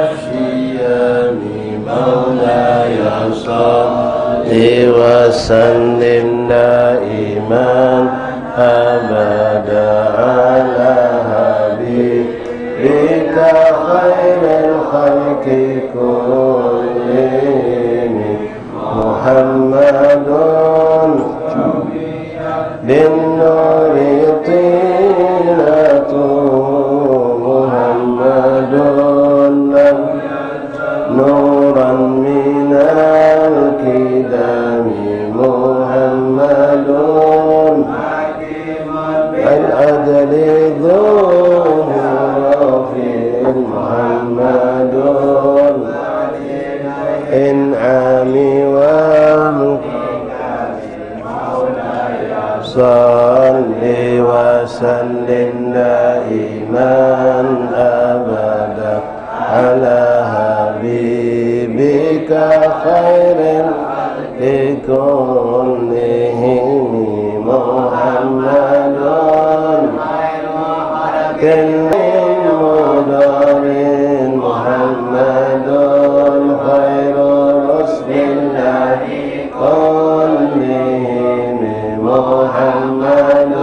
والشيام مولاي صل وسلم دائما أبدا على حبيبك خير الخلق كلهم محمد بالنور طيلة محمد نورا من الكدام محمد العدل ظهور في محمد إنعام صل وسلم دائما أبدا على حبيبك خير لكلهم محمد كل مدار محمد خير رسل الله كلهم محمد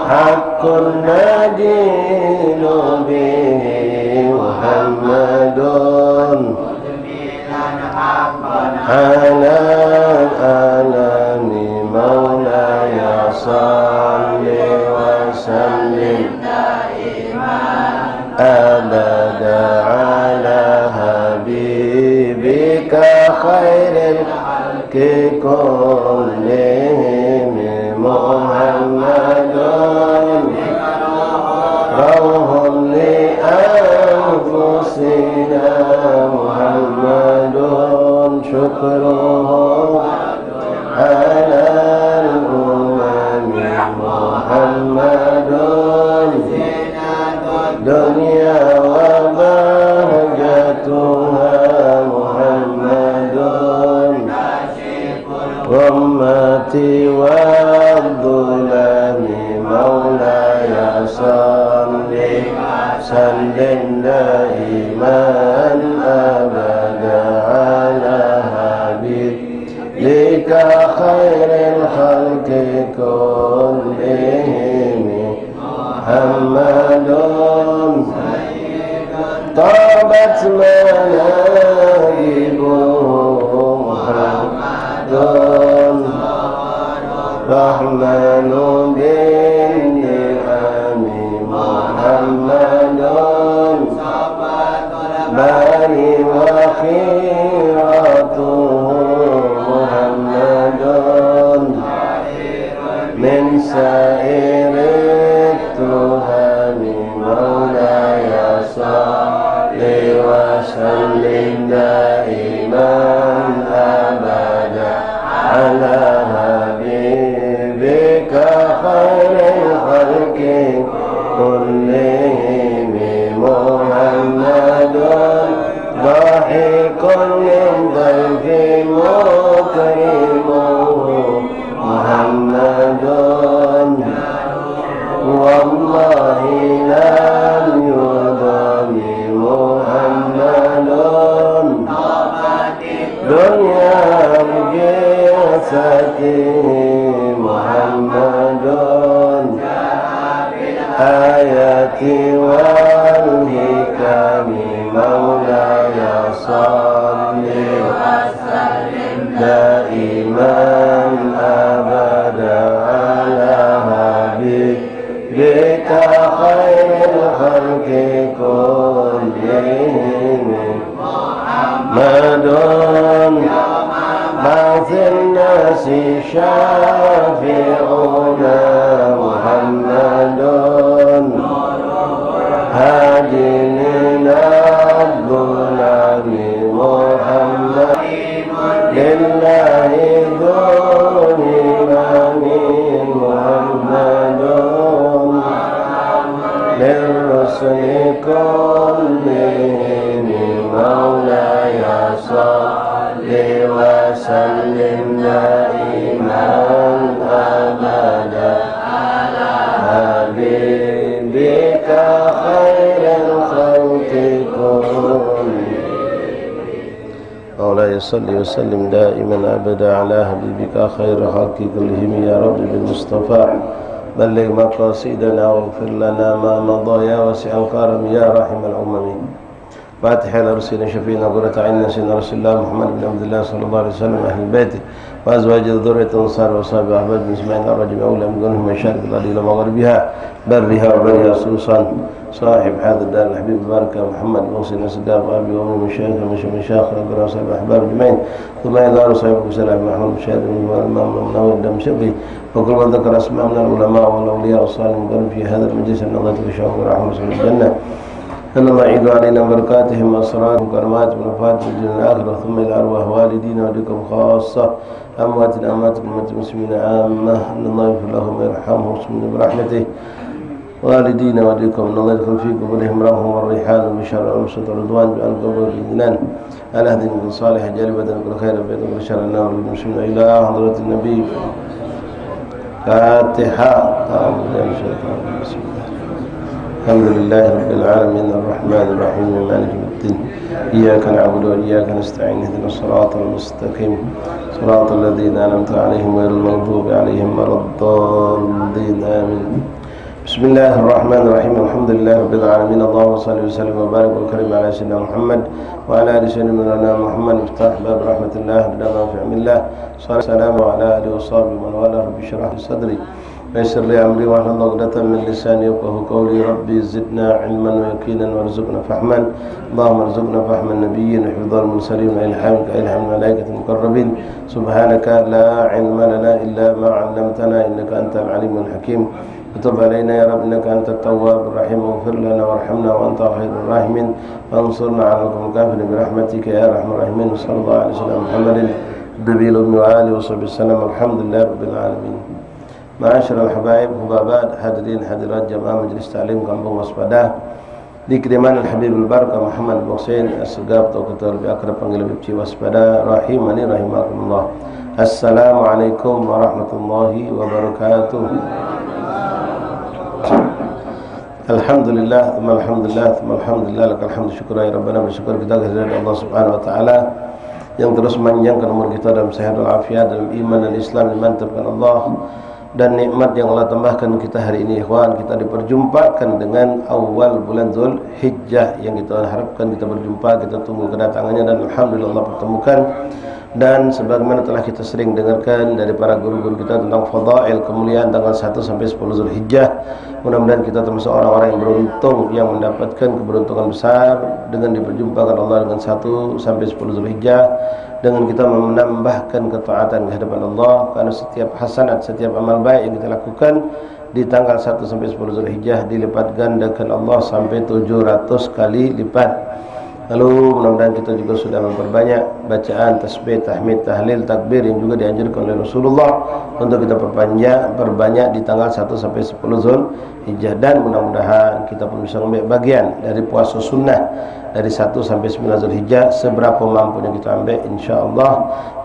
حق ندين به محمد على الألم مولاي صل وسلم أبدا على حبيبك خير الخلق كلهم محمد روح لأنفسنا محمد شكره على الأمم محمد دنيا وبهجتها محمد أمتي والظلام مولاي صل وسلم دائما أبدا على حبيبك خير الخلق كلهم محمد طابت مناقبه محمد رحمن بالنعم محمد باري وخيرته محمد من سائر التهم مولاي صل وسلم دائما أبدا على حبيبك خير الخلق كلهم محمد ضاحك من ضيف مكرمه محمد والله لم يضم محمد دنيا بجسته محمد آيات والحكم مولاي صل وسلم دائما أبدا على حبيبك خير الخلق كلهم محمد بعث الناس شافعنا محمد هادي لنا الظلام محمد لله ذو الإمام محمد للرسل كلهم مولاي صل وسلم دائما أبدا على حبيبك خير صل وسلم دائما أبدا على حبيبك خير خلق كلهم يا رب بالمصطفى بلغ مقاصدنا واغفر لنا ما مضى يا واسع الكرم يا رحم الأمم. فاتح إلى رسولنا شفينا قرة عيننا سيدنا رسول الله محمد بن عبد الله صلى الله عليه وسلم أهل بيته وأزواج ذرية أنصار وصحبه أحباب بن إسماعيل الرجل أولى من قولهم مشارق الأرض إلى مغربها برها وبرها خصوصا صاحب هذا الدار الحبيب البركة محمد محسن السقاف أبي وأمي مشايخ مشايخ ربنا وصحبه أحباب أجمعين ثم إلى صاحب سلام محمد مشاهد والإمام منور الدمشقي وكل من ذكر أسماء من العلماء والأولياء والصالحين في هذا المجلس النظر في شهر ورحمة رسول الجنة أن الله يعيد علينا بركاتهم وأسرارهم وكراماتهم ونفاتهم في الدنيا الآخرة ثم إلى أرواح والدينا ولكم خاصة أموات أمة المسلمين عامة أن الله يغفر لهم ويرحمهم ويسمن برحمته والدينا ولكم أن الله يدخل في قبورهم رحمهم والريحان وبشر والمسد والرضوان بأن قبور الإذنان على أهل من صالح جالبة كل خير بيت كل شر النار المسلمين إلى حضرة النبي فاتحة. الحمد لله رب العالمين الرحمن الرحيم مالك يوم الدين إياك نعبد وإياك نستعين اهدنا الصراط المستقيم صراط الذين أنعمت عليهم غير المغضوب عليهم ولا الضالين آمين. بسم الله الرحمن الرحيم الحمد لله رب العالمين اللهم صل وسلم وبارك وكرم على سيدنا محمد وعلى آل سيدنا محمد افتح باب رحمة الله بدنا في علم الله صلى الله على آله وصحبه ومن والاه رب اشرح لي صدري ويسر لي أمري واحلل عقدة من لساني يفقهوا قولي ربي زدنا علما ويقينا وارزقنا فهما اللهم ارزقنا فهم النبيين وحفظ المرسلين وإلهامك إلهام الملائكة المقربين سبحانك لا علم لنا إلا ما علمتنا إنك أنت العليم الحكيم وتب علينا يا رب إنك أنت التواب الرحيم واغفر لنا وارحمنا وأنت خير الراحمين وانصرنا على القوم الكافرين برحمتك يا أرحم الراحمين وصلى الله على سيدنا محمد النبي الأمي وآله وصحبه وسلم الحمد لله رب العالمين. Ma'asyiral habaib hubabat hadirin hadirat jamaah majelis taklim Kampung Waspada di kediaman Al-Habibul Barakah Muhammad Muhsin As-Segaf atau kita lebih akrab panggil Habib Waspada rahimani rahimakumullah. Assalamualaikum warahmatullahi wabarakatuh. Alhamdulillah, alhamdulillah, lakal hamdu syukur ya Rabbana, bersyukur kita kehadiran Allah Subhanahu wa taala yang terus memanjangkan umur kita dalam sehat dan afiat dalam iman dan Islam dimantapkan Allah. Dan nikmat yang Allah tambahkan kita hari ini ikhwan, kita diperjumpakan dengan awal bulan Dzul Hijjah yang kita harapkan kita berjumpa, kita tunggu kedatangannya dan alhamdulillah Allah pertemukan. Dan sebagaimana telah kita sering dengarkan dari para guru-guru kita tentang fadail kemuliaan tanggal 1 sampai 10 Zulhijjah, mudah-mudahan kita termasuk orang-orang yang beruntung yang mendapatkan keberuntungan besar dengan diperjumpakan Allah dengan 1 sampai 10 Zulhijjah, dengan kita menambahkan ketaatan ke hadapan Allah, karena setiap hasanat, setiap amal baik yang kita lakukan di tanggal 1 sampai 10 Zulhijjah dilipat gandakan Allah sampai 700 kali lipat. Lalu mudah-mudahan kita juga sudah memperbanyak bacaan tasbih, tahmid, tahlil, takbir yang juga dianjurkan oleh Rasulullah untuk kita perbanyak di tanggal 1 sampai 10 Zulhijjah. Dan mudah-mudahan kita pun bisa mengambil bagian dari puasa sunnah dari 1 sampai 9 Zulhijjah seberapa mampunya kita ambil insyaallah.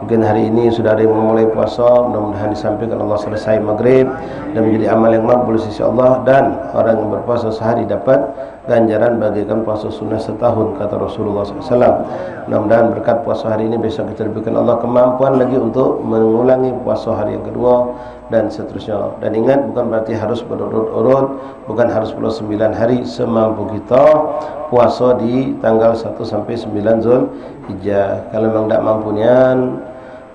Mungkin hari ini sudah ada yang memulai puasa, mudah-mudahan disampaikan Allah selesai maghrib dan menjadi amal yang makbul sisi Allah, dan orang yang berpuasa sehari dapat ganjaran bagaikan puasa sunnah setahun kata Rasulullah SAW. Mudah-mudahan berkat puasa hari ini besok kita diberikan Allah kemampuan lagi untuk mengulangi puasa hari yang kedua dan seterusnya. Dan ingat, bukan berarti harus berurut-urut, bukan harus pula 9 hari, semampu kita puasa di tanggal 1 sampai 9 Zulhijjah. Kalau memang tidak mampunya,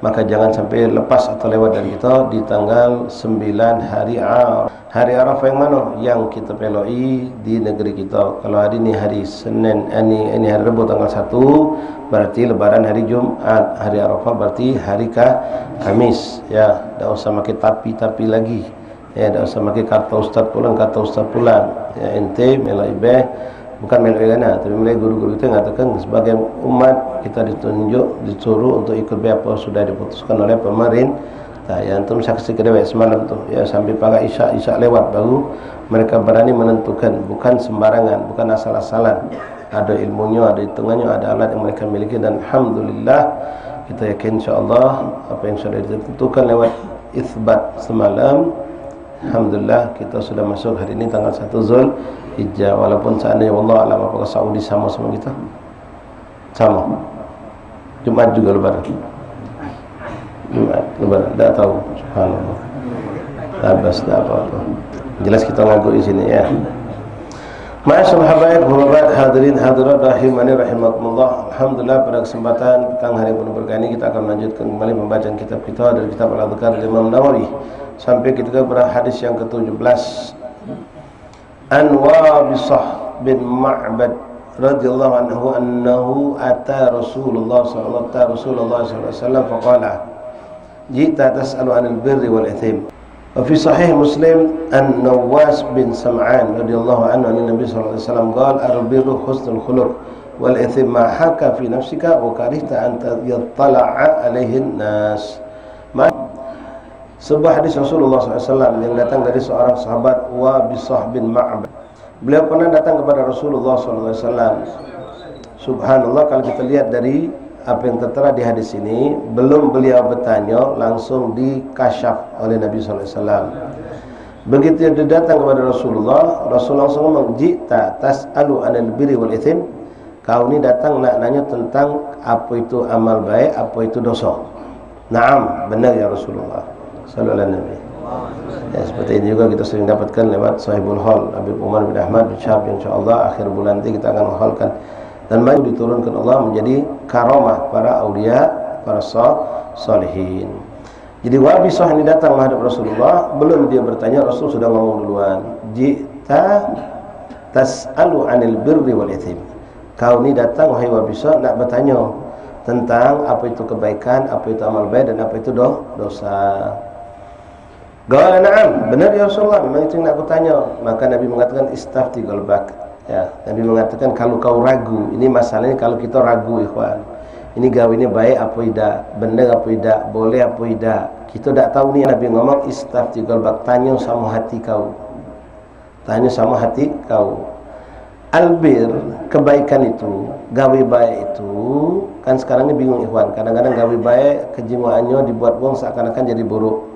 maka jangan sampai lepas atau lewat dari kita di tanggal 9 hari Arafah. Hari Arafah yang mana? Yang kita peloi di negeri kita. Kalau hari ini hari Senin, ini hari Rabu tanggal 1, berarti lebaran hari Jumat. Hari Arafah berarti hari Kamis. Ya, tidak usah pakai tapi lagi. Ya, tidak usah pakai kata ustaz pulang. Ya, ente meloi bukan meloi gana, tapi meloi guru-guru kita mengatakan sebagai umat kita disuruh untuk ikut apa sudah diputuskan oleh pemerintah. Ya, antum saksi kedewek semalam tu, ya, sampai pagi isya lewat baru mereka berani menentukan, bukan sembarangan, bukan asal-asalan. Ada ilmunya, ada hitungannya, ada alat yang mereka miliki, dan alhamdulillah kita yakin insyaallah apa yang sudah ditentukan lewat isbat semalam, alhamdulillah kita sudah masuk hari ini tanggal 1 Zulhijjah. Walaupun seandainya wallah alam apakah Saudi sama kita? Sama. Jumat juga lebaran. Jumat lebaran, tidak tahu. Subhanallah. Tabas tidak apa-apa. Jelas kita ngaku di sini ya. Ma'asyiral habaib wa ba'd, hadirin hadirat rahimani rahimakumullah. Alhamdulillah pada kesempatan petang hari penuh berkah ini kita akan melanjutkan kembali pembacaan kitab kita dari kitab Al-Adhkar Imam Nawawi sampai kita kepada hadis yang ke-17. An Wabisah bin Ma'bad radhiyallahu anhu ata Rasulullah sallallahu alaihi wasallam faqala jita tas'alu 'anil birri wal ithim. وفي صحيح مسلم أن نواس بن سمعان رضي الله عنه عن النبي صلى الله عليه وسلم قال البر حسن الخلق والإثم ما حاك في نفسك وكرهت أن يطلع عليه الناس. Sebuah hadis Rasulullah SAW yang datang dari seorang sahabat Wabisah bin Ma'bad. Beliau pernah datang kepada Rasulullah SAW. Subhanallah, kalau kita lihat dari apa yang tertera di hadis ini, belum beliau bertanya langsung dikasyaf oleh Nabi SAW. Begitu dia datang kepada Rasulullah, Rasulullah langsung ngomong, jita tas'alu anil birri wal ithim. Kau ini datang nak nanya tentang apa itu amal baik, apa itu dosa. Naam, benar ya Rasulullah sallallahu alaihi wasallam. Ya, seperti ini juga kita sering dapatkan lewat Sahibul Hal Habib Umar bin Ahmad bin Syahab, insyaallah akhir bulan nanti kita akan menghalkan. Dan baru diturunkan Allah menjadi karamah para aulia, para salihin. Jadi Wabisah ini datang menghadap Rasulullah, belum dia bertanya Rasul sudah ngomong duluan. Jita tas'alu 'anil birri wal ithim. Kau ini datang wahai Wabisah nak bertanya tentang apa itu kebaikan, apa itu amal baik dan apa itu dosa. Qala na'am, benar ya Rasulullah, memang itu yang nak aku tanya. Maka Nabi mengatakan istafti qalbak. Ya, Nabi mengatakan kalau kau ragu, ini masalahnya kalau kita ragu ikhwan. Ini gawe ini baik apa tidak, benar apa tidak, boleh apa tidak. Kita tak tahu ni. Nabi ngomong istafti qalbak, tanya sama hati kau. Tanya sama hati kau. Albir, kebaikan itu, gawe baik itu, kan sekarang ni bingung ikhwan. Kadang-kadang gawe baik kejiwaannya dibuat wong seakan-akan jadi buruk.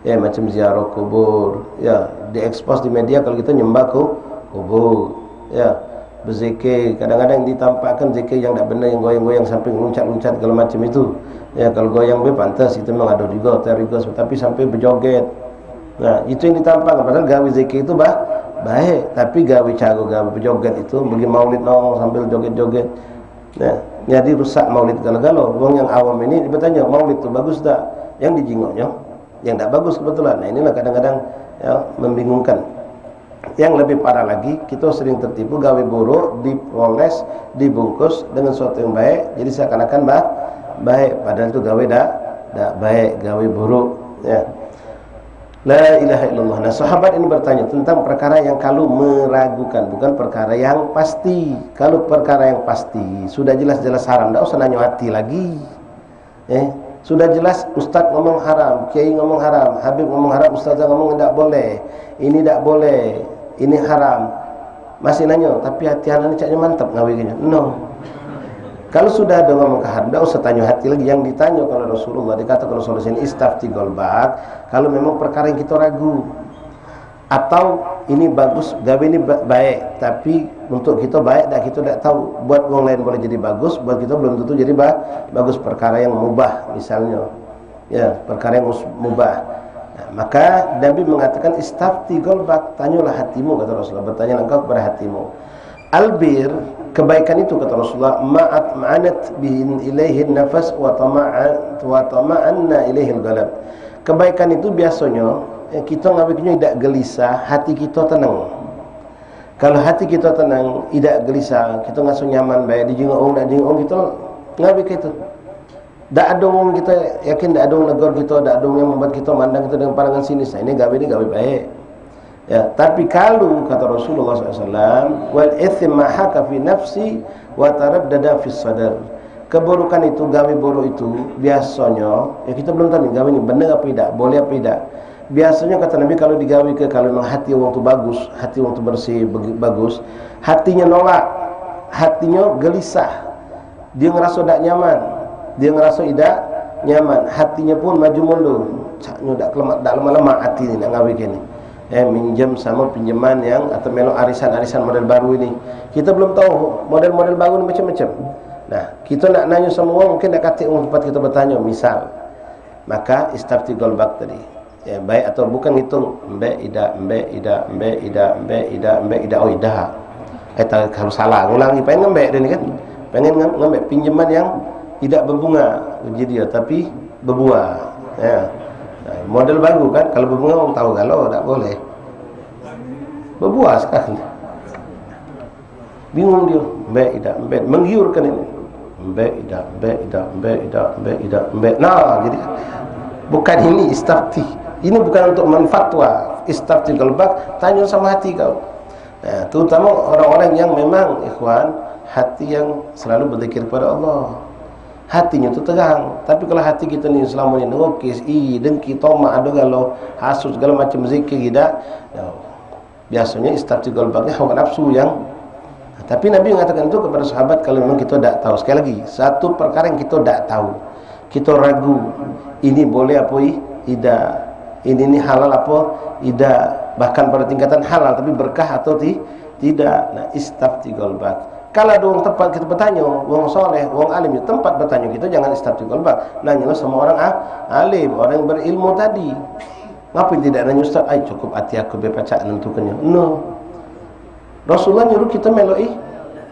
Ya, macam ziarah kubur. Ya, diekspos di media kalau kita nyembah kubur. Ya, berzikir, kadang-kadang ditampakkan zikir yang tak benar, yang goyang-goyang sampai loncat-loncat segala macam itu. Ya, kalau goyang pantas itu memang ada juga terigos, tapi sampai berjoget. Nah, itu yang ditampakkan. Padahal gawe zikir itu baik, tapi gawe cara gawe berjoget itu bagi maulid nong sambil joget-joget. Nah, jadi rusak maulid galau-galau. Wong yang awam ini bertanya maulid itu bagus tak? Yang dijingoknya, yang tak bagus kebetulan. Nah, inilah kadang-kadang ya, membingungkan. Yang lebih parah lagi, kita sering tertipu gawe buruk, dipoles, dibungkus dengan sesuatu yang baik, jadi seakan-akan baik, padahal itu gawe dak baik, gawe buruk. Ya. La ilaha illallah. Nah, sahabat ini bertanya tentang perkara yang kalau meragukan, bukan perkara yang pasti. Kalau perkara yang pasti, sudah jelas-jelas haram, tak usah nanya hati lagi. Sudah jelas ustaz ngomong haram, kiai ngomong haram, habib ngomong haram, ustazah ngomong tidak boleh, ini tidak boleh, ini haram. Masih nanya, tapi hati anak caknya mantap ngawinya. No. Kalau sudah ada ngomong ke haram, tidak usah tanya hati lagi. Yang ditanya kalau Rasulullah, dikatakan Rasulullah ini istafti qalbak, kalau memang perkara yang kita ragu, atau ini bagus, gawe ini baik, tapi untuk kita baik dan kita tidak tahu. Buat orang lain boleh jadi bagus, buat kita belum tentu jadi bagus. Perkara yang mubah misalnya, ya, perkara yang mubah. Nah, maka Nabi mengatakan istafti qalbak, tanyalah hatimu, kata Rasulullah, bertanya engkau kepada hatimu. Albir, kebaikan itu kata Rasulullah, ma'anat bihin ilaihi nafas wa tama'anna ilaihi al-ghalab. Kebaikan itu biasanya kita ngawikinya tidak gelisah, hati kita tenang. Kalau hati kita tenang, tidak gelisah, kita ngasuh nyaman baik, dijenguk orang, kita ngawik itu. Tak ada orang kita yakin, tak ada orang negur kita, tak ada orang yang membuat kita mandang kita dengan pandangan sinis. Ini gawe baik. Ya, tapi kalau kata Rasulullah SAW, wal ithim ma haka fi nafsi wa taraddada fi sadar. Keburukan itu, gawe buruk itu biasanya, ya kita belum tahu nih gawe ini benar apa tidak, boleh apa tidak. Biasanya kata Nabi kalau digawe kalau memang hati orang itu bagus, hati orang itu bersih, bagus, hatinya nolak, hatinya gelisah, dia ngerasa tak nyaman, dia ngerasa tidak nyaman, hatinya pun maju mundur, caknya tak lemah-lemah hati ini nak ngawe gini. Minjam sama pinjaman yang atau melok arisan model baru ini, kita belum tahu model-model baru ini macam-macam. Nah, kita nak nanya semua mungkin nak kata tempat kita bertanya misal. Maka istafti golbak tadi. Ya, baik atau bukan hitung ida oh ida. Tak harus salah. Ulangi pengen ngembek dia ni kan. Pengen ngembek pinjaman yang tidak berbunga jadi dia tapi berbuah. Ya. Nah, model baru kan kalau berbunga orang tahu kalau tak boleh. Berbuah sekali. Bingung dia. Ida menggiurkan ini. Ida. Nah, jadi bukan ini istafti. Ini bukan untuk menfatwa. Istafti qalbak, tanya sama hati kau. Nah, terutama orang-orang yang memang ikhwan, hati yang selalu berzikir kepada Allah. Hatinya tu terang. Tapi kalau hati kita ni selama ni ngelukis, dengki, tomak, ada galau, hasut segala macam zikir tidak. Ya, biasanya istafti qalbaknya hawa nafsu yang. Tapi Nabi mengatakan itu kepada sahabat kalau memang kita tak tahu. Sekali lagi, satu perkara yang kita tak tahu, kita ragu, ini boleh apa tidak, ini halal apa tidak, bahkan pada tingkatan halal tapi berkah atau tidak. Nah, istafti qalbak. Kalau ada orang tempat kita bertanya, orang soleh, orang alim, tempat bertanya kita jangan istafti qalbak. Nanyalah sama orang alim, orang yang berilmu tadi. Ngapain tidak nanya ustaz? Cukup hati aku berpacak nentukannya. No. Rasulullah nyuruh kita meloi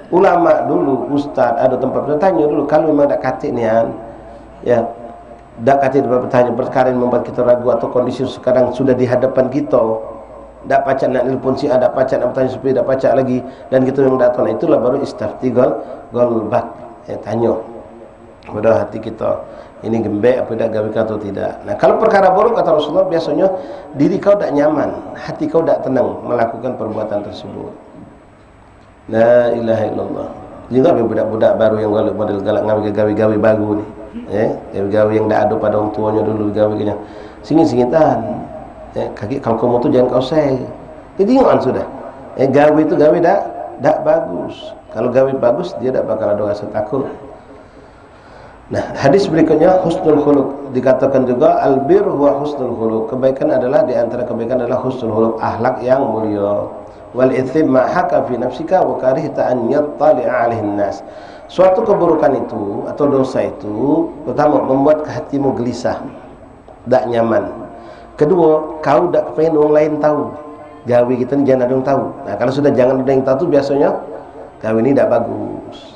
ulama dulu, ustaz, ada tempat bertanya dulu. Kalau memang tak katik nian, ya, tak katik tempat bertanya perkara yang membuat kita ragu atau kondisi sekarang sudah di hadapan kita, tak pacak nak nelpon si ada, pacak nak bertanya supaya tak pacak lagi, dan kita memang tak tahu. Nah, itulah baru istafti qalbak, ya, tanya pada hati kita, ini gembek apa tak, gawe atau tidak. Nah, kalau perkara buruk kata Rasulullah, biasanya diri kau tak nyaman, hati kau tak tenang melakukan perbuatan tersebut. La ilaha illallah. Juga budak-budak baru yang model galak gawe-gawe baru ni. Gawe yang dak ada pada orang tuanya dulu gawe-nya. Singit-singitan. Kaki kalau kamu tu jangan kau say. Jadi ingat sudah. Gawe tu gawe dak bagus. Kalau gawe bagus dia tak bakal ada rasa takut. Nah, hadis berikutnya husnul khuluq, dikatakan juga albir huwa husnul khuluq. Kebaikan adalah, di antara kebaikan adalah husnul khuluq, akhlak yang mulia. Wal ithim ma haka fi nafsika wa karihta an yattali'a 'alaihi nas. Suatu keburukan itu atau dosa itu, pertama membuat hatimu gelisah, tak nyaman. Kedua, kau tak pengen orang lain tahu. Gawe kita ni jangan ada yang tahu. Nah, kalau sudah jangan ada yang tahu tu biasanya gawe ni tak bagus.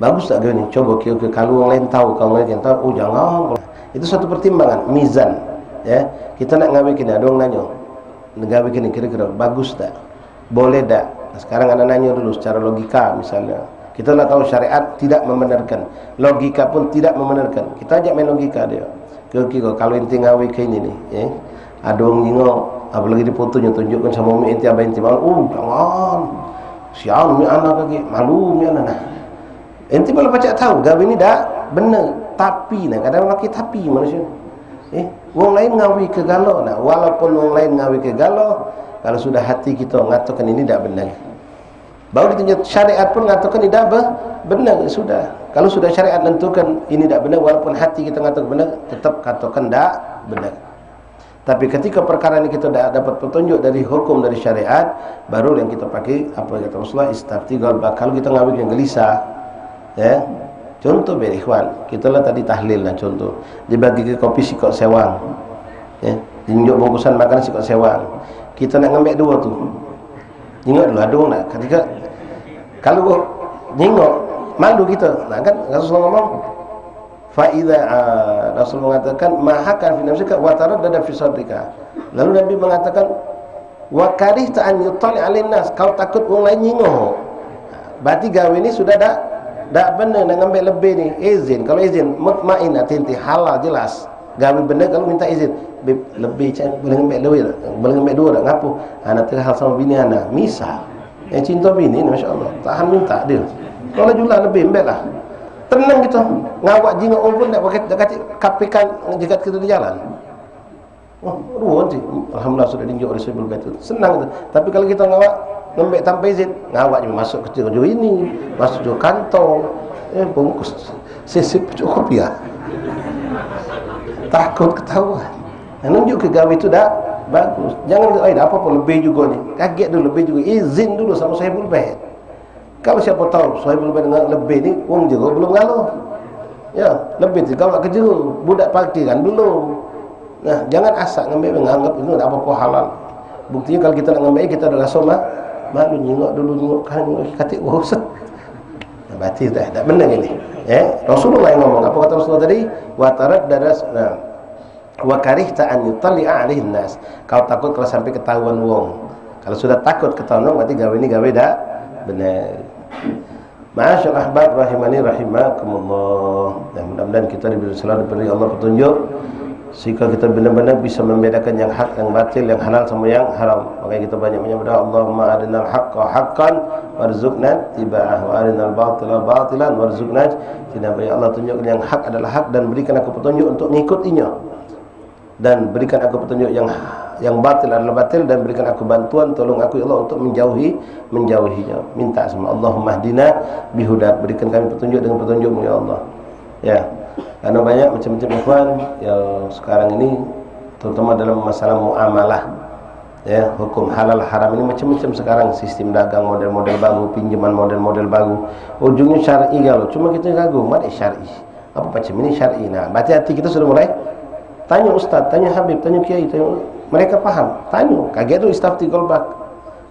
Bagus tak gawe ni? Coba kira-kira kalau orang lain tahu, kalau orang lain tahu, oh jangan. Itu satu pertimbangan, mizan. Ya, kita nak gawe kini, ada orang nanya. Gawe kini kira-kira bagus tak? Boleh tak? Nah, sekarang anda nanya dulu secara logika misalnya. Kita nak tahu syariat tidak membenarkan, logika pun tidak membenarkan. Kita ajak main logika dia. Kira-kira kalau inti gawe kini ni, ada orang nyingok, apalagi di fotonya tunjukkan sama umi inti abah inti malu. Oh jangan. Sial mi anak lagi, malu mi anak. Nah, inti boleh baca tahu gawe ni dak benar, tapi nah kadang laki tapi manusia. Orang lain ngawi ke galau. Nah, walaupun orang lain ngawi ke galau, kalau sudah hati kita mengatakan ini tidak benar, baru ditunjuk syariat pun mengatakan tidak benar, sudah. Kalau sudah syariat menentukan ini tidak benar, walaupun hati kita mengatakan benar, tetap katakan tidak benar. Tapi ketika perkara ini kita tidak dapat petunjuk dari hukum, dari syariat, baru yang kita pakai apa kata Rasulullah, istafti qalbak. Kalau kita ngawi yang gelisah, ya. Contoh ikhwan, kita lah tadi tahlil lah contoh. Dia bagi ke kopi sikok sewang. Ya, tunjuk bungkusan makanan sikok sewang. Kita nak ngambil dua tu. Ingat dulu ada orang nak ketika kalau nyingok malu kita. Nah kan Rasulullah ngomong fa idza Rasul mengatakan mahakan fi nafsika wa taraddada fi sadrika. Lalu Nabi mengatakan wa karihta an yutali 'alain nas. Kau takut orang lain nyingok. Berarti gawe ni sudah tak benar nak ambil lebih ni. Izin, kalau izin mutmain hati halal jelas. Gawe benar kalau minta izin. Lebih boleh ambil lebih tak? Boleh ambil dua tak? Ngapo? Anak terhal sama bini anak. Misal. Yang cinta bini ni masya-Allah. Tahan minta dia. Kalau jual lebih ambil lah. Tenang kita. Ngawak jingok pun tak pakai dekat kapikan dekat kita di jalan. Oh, ruan sih. Alhamdulillah sudah diinjak oleh Sayyidul Bait. Senang tu. Tapi kalau kita ngawak ngembek tanpa izin, ngawak je masuk ke kecil ini, masuk ke kantong, bungkus sisip cukup ya. Takut ketahuan. Nunjuk ke gawe itu dah bagus. Jangan apa pun lebih juga ni. Kaget dulu lebih juga. Izin dulu sama Sayyidul Bait. Kalau siapa tahu saya belum dengar lebih ni wong jero belum ngalo. Ya, lebih tu kau kerja budak parkiran belum. Nah, jangan asal ngambil menganggap itu tak apa-apa halal. Buktinya kalau kita nak ngambil kita dah rasa malu nyengok dulu nyengok kan katik Ustaz. Nah, berarti tak benar ini. Rasulullah yang ngomong apa kata Rasulullah tadi? Wa taraddadas wa karihta an yutalli'a 'alaihin nas. Kau takut kalau sampai ketahuan wong. Kalau sudah takut ketahuan berarti gawe ini gawe dak benar. Ma'asyar ahbab rahimani rahimakumullah. Dan mudah-mudahan kita diberi Allah petunjuk sehingga kita benar-benar bisa membedakan yang hak, yang batil, yang halal sama yang haram. Makanya kita banyak berdoa, Allahumma arinal haqqa haqqan warzuqna tiba'ah wa arinal batila batilan warzuqna tinabah. Ya Allah, tunjukkan yang hak adalah hak dan berikan aku petunjuk untuk mengikutinya, dan berikan aku petunjuk yang batil adalah batil, dan berikan aku bantuan, tolong aku ya Allah untuk menjauhinya. Minta sama Allahumma hdina bihudak, berikan kami petunjuk dengan petunjuk-Mu ya Allah. Ya, karena banyak macam-macam ikhwan yang sekarang ini terutama dalam masalah muamalah, ya, hukum halal haram ini macam-macam sekarang, sistem dagang model-model baru, pinjaman model-model baru, ujungnya syar'i kalau cuma kita ragu mana syar'i, apa macam ini syar'i. Nah, berarti hati kita sudah mulai tanya ustaz, tanya habib, tanya kiai, tanya, mereka faham, tanya, kaget tu istafti golbak.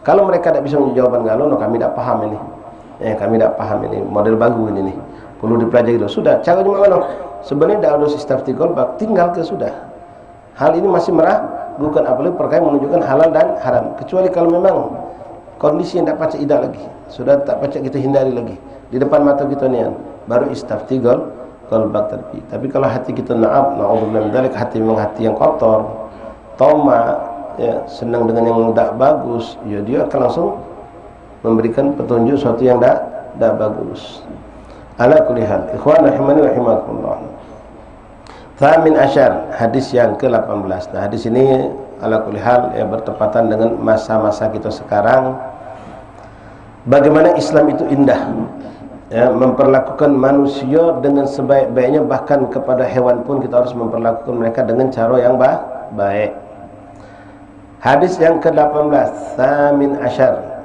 Kalau mereka tak bisa menjawab jawaban galau, no, kami tak paham ini. Kami tak paham ini model baru ini nih. Perlu dipelajari dulu. Sudah, caranya mana? Sebenarnya dah ada istafti golbak, tinggal ke sudah. Hal ini masih meragukan, apalagi perkara menunjukkan halal dan haram. Kecuali kalau memang kondisi yang tak pacak idak lagi, sudah tak pacak kita hindari lagi di depan mata kita ni, baru istafti golbak tadi. Tapi kalau hati kita na'udzubillah min dzalik, hati memang hati yang kotor, toma, ya, senang dengan yang tak bagus, ya dia akan langsung memberikan petunjuk sesuatu yang tak bagus. Ala kulli hal, ikhwan rahimani rahimakumullah. Thamin asyar, hadis yang ke-18. Nah, hadis ini ala kulli hal ya bertepatan dengan masa-masa kita sekarang. Bagaimana Islam itu indah, ya, memperlakukan manusia dengan sebaik-baiknya, bahkan kepada hewan pun kita harus memperlakukan mereka dengan cara yang baik. Hadis yang ke-18, Thamin asyar,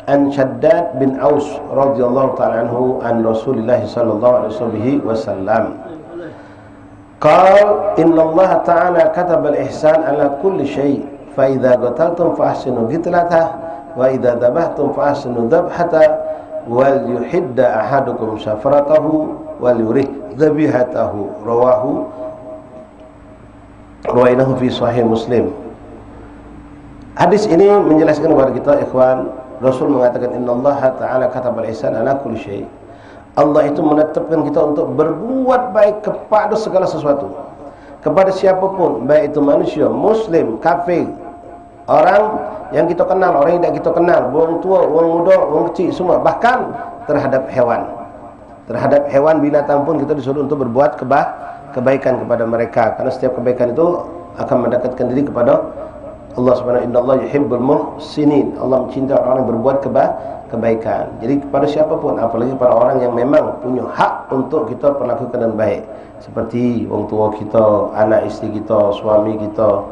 an Shaddad bin Aus radhiyallahu ta'ala anhu an Rasulillah sallallahu alaihi wasallam qala inna Allah ta'ala kataba al-ihsan ala kulli shay' fa idza qataltum fa ahsinu qitlatah wa idza dhabhtum fa ahsinu dhabhata wal yuhidda ahadukum syafratahu wal yurih dhabihatahu rawainahu fi sahih Muslim. Hadis ini menjelaskan kepada kita ikhwan, Rasul mengatakan innallaha ta'ala katabal ihsan ala kulli syai'. Allah itu menetapkan kita untuk berbuat baik kepada segala sesuatu, kepada siapapun, baik itu manusia, muslim, kafir, orang yang kita kenal, orang yang tidak kita kenal, orang tua, orang muda, orang kecil, semua, bahkan terhadap hewan. Terhadap hewan binatang pun kita disuruh untuk berbuat kebaikan kepada mereka, karena setiap kebaikan itu akan mendekatkan diri kepada Allah Subhanahu. Innallaha yuhibbul muhsinin. Allah mencintai orang yang berbuat kebaikan. Jadi kepada siapapun, apalagi para orang yang memang punya hak untuk kita perlakukan dengan baik, seperti orang tua kita, anak isteri kita, suami kita,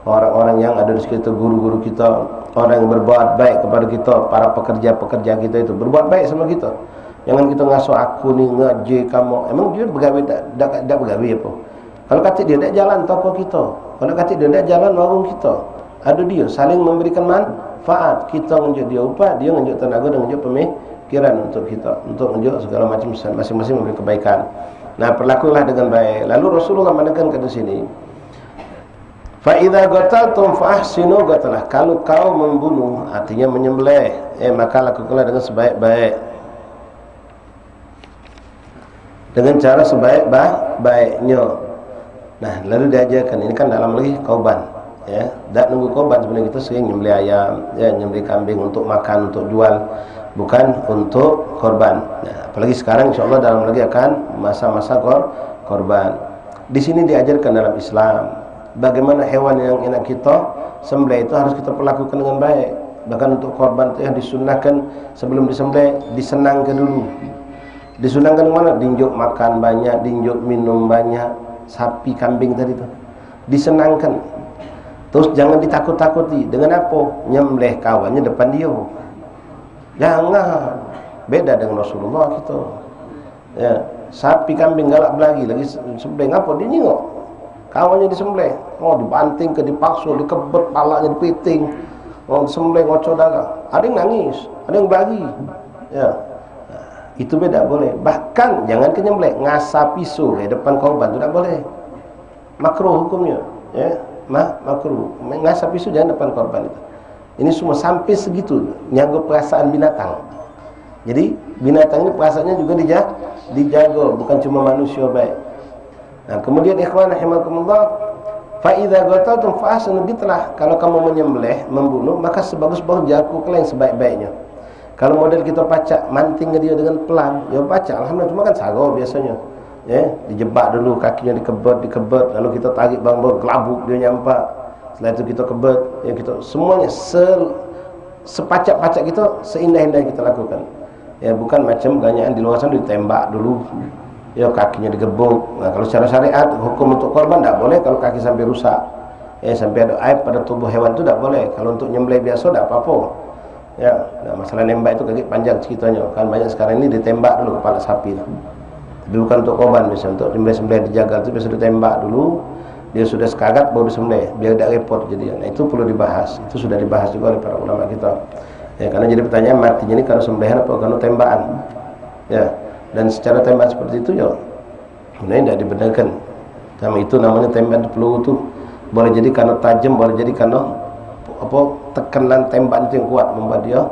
orang-orang yang ada di sekitar, guru-guru kita, orang yang berbuat baik kepada kita, para pekerja-pekerja kita itu berbuat baik sama kita. Jangan kita ngasuh aku ni ngaji kamu. Emang dia bergawe tak bergawe apa? Kalau kata dia tak jalan toko kita, kalau kata dia tak jalan warung kita, ada dia saling memberikan manfaat, kita menunjuk dia upah, dia menunjuk tenaga dan menunjuk pemikiran untuk kita, untuk menunjuk segala macam, masing-masing memberi kebaikan. Nah, perlakulah dengan baik. Lalu Rasulullah menekankan di sini, fa idza qataltum fa ahsinu qatalah. Kalau kau membunuh, artinya menyembelih, maka lakukanlah dengan sebaik-baik, dengan cara sebaik-baiknya. Nah, lalu diajarkan, ini kan dalam lagi korban, ya, tak nunggu korban. Sebenarnya kita sering nyembelih ayam, ya, nyembelih kambing untuk makan, untuk jual, bukan untuk korban. Nah, apalagi sekarang insyaallah dalam lagi akan masa-masa korban. Di sini diajarkan dalam Islam bagaimana hewan yang enak kita sembelih itu harus kita perlakukan dengan baik. Bahkan untuk korban itu yang disunnahkan sebelum disembelih disenangkan dulu. Disunahkan mana? Dinjuk makan banyak, dinjuk minum banyak. Sapi, kambing tadi tu disenangkan. Terus jangan ditakut-takuti. Dengan apa? Nyembelih kawannya depan dia. Jangan. Beda dengan Rasulullah kita. Ya, sapi kambing galak belagi lagi sembelih ngapa dia nyengok. Kawannya disembelih, dibanting ke dipaksa, dikebet palanya dipiting. Disembelih ngocor darah. Ada yang nangis, ada yang belagi. Ya. Itu beda boleh. Bahkan jangan kenyembelih, ngasah pisau di depan korban itu tidak boleh. Makruh hukumnya, ya. Makruh. Ngasah pisau jangan depan korban itu. Ini semua sampai segitu nyaga perasaan binatang. Jadi binatang ini perasaannya juga dijaga, bukan cuma manusia baik. Nah, kemudian ikhwan rahimakumullah, fa idza qataltum fa ahsinu qitlah. Kalau kamu menyembelih, membunuh, maka sebagus-bagus jaga yang sebaik-baiknya. Kalau model kita pacak, manting dia dengan pelan, ya pacak, alhamdulillah, cuma kan sarau biasanya. Ya, dijebak dulu, kakinya dikebet, lalu kita tarik bang-bang, gelabuk dia nyampak. Setelah itu kita kebet, ya kita semuanya sepacak-pacak kita, seindah-indah kita lakukan. Ya, bukan macam ganyaan di luar sana ditembak dulu. Ya, kakinya digebuk. Nah, kalau secara syariat hukum untuk korban tidak boleh kalau kaki sampai rusak. Ya, sampai ada aib pada tubuh hewan itu tidak boleh. Kalau untuk nyembelih biasa tidak apa-apa. Ya, nah, masalah nembak itu kaki panjang ceritanya. Kan banyak sekarang ini ditembak dulu kepala sapi. Tapi bukan untuk korban, misalnya untuk sembelih dijaga itu biasa ditembak dulu. Dia sudah sekarat baru disembelih, biar tidak repot jadi. Nah, itu perlu dibahas. Itu sudah dibahas juga oleh para ulama kita. Ya, karena jadi pertanyaan matinya ini karena sembelihan apa karena tembakan. Ya, dan secara tembak seperti itu ya sebenarnya tidak dibenarkan. Sama itu namanya tembak peluru itu boleh jadi karena tajam, boleh jadi karena tekanan tembak itu yang kuat membuat dia.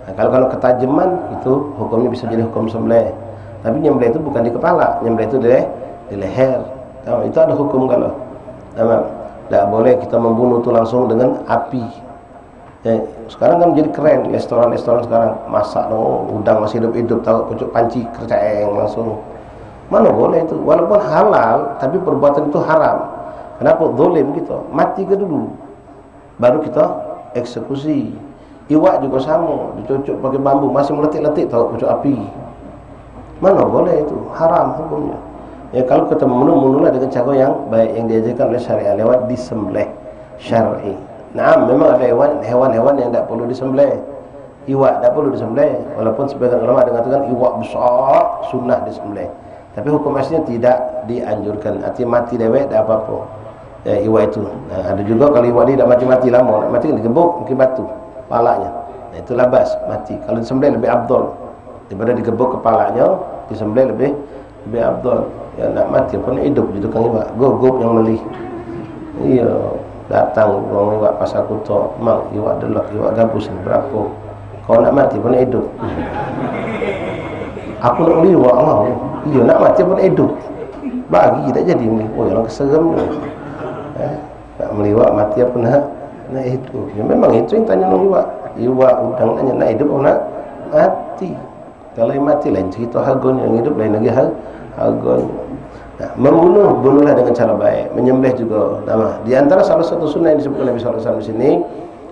Nah, kalau ketajaman itu hukumnya bisa jadi hukum sembelih. Tapi nyembelih itu bukan di kepala, nyembelih itu di leher. Nah, itu ada hukum kalau. Tidak boleh kita membunuh itu langsung dengan api. Ya, sekarang kan jadi keren restoran-restoran sekarang masak udang masih hidup-hidup, taruh pucuk panci kerceng langsung. Mana boleh itu, walaupun halal tapi perbuatan itu haram. Kenapa? Zalim gitu. Mati ke dulu baru kita eksekusi. Iwak juga sama, dicucuk pakai bambu masih meletik-letik taruh pucuk api. Mana boleh itu, haram hukumnya. Ya, kalau kita membunuhlah dengan cara yang baik yang diajarkan oleh syariat lewat disembelih syar'i. Nah, memang ada hewan-hewan yang tidak perlu disembelih. Iwak tidak perlu disembelih, walaupun sebagian ulama mengatakan iwak besar sunnah disembelih. Tapi hukum aslinya tidak dianjurkan. Artinya mati dewek tidak apa-apa. Ya, iwak itu. Nah, ada juga kalau iwak dia tidak mati-mati lama, nak mati digebuk mungkin batu kepalanya. Nah, itu labas mati. Kalau disembelih lebih afdal daripada digebuk kepalanya, disembelih lebih afdal. Ya, nak mati pun hidup di tukang iwak, gogok yang melih. Iya. Datang orang iwak pasar Kuta, mang iwak delok, iwak gabus berapa? Kau nak mati pun hidup. Aku nak beli iwak mau. Iya, nak mati pun hidup. Bagi tak jadi beli. Oh, yang keserem ni. Nak beli iwak mati apa nak hidup. Ya, memang itu yang tanya orang iwak. Iwak udang tanya nak hidup atau nak mati. Kalau yang mati lain cerita harganya, yang hidup lain lagi harganya. Nah, bunuhlah dengan cara baik, menyembelih juga. Nah, di antara salah satu sunnah yang disebutkan Nabi sallallahu alaihi wasallam di sini,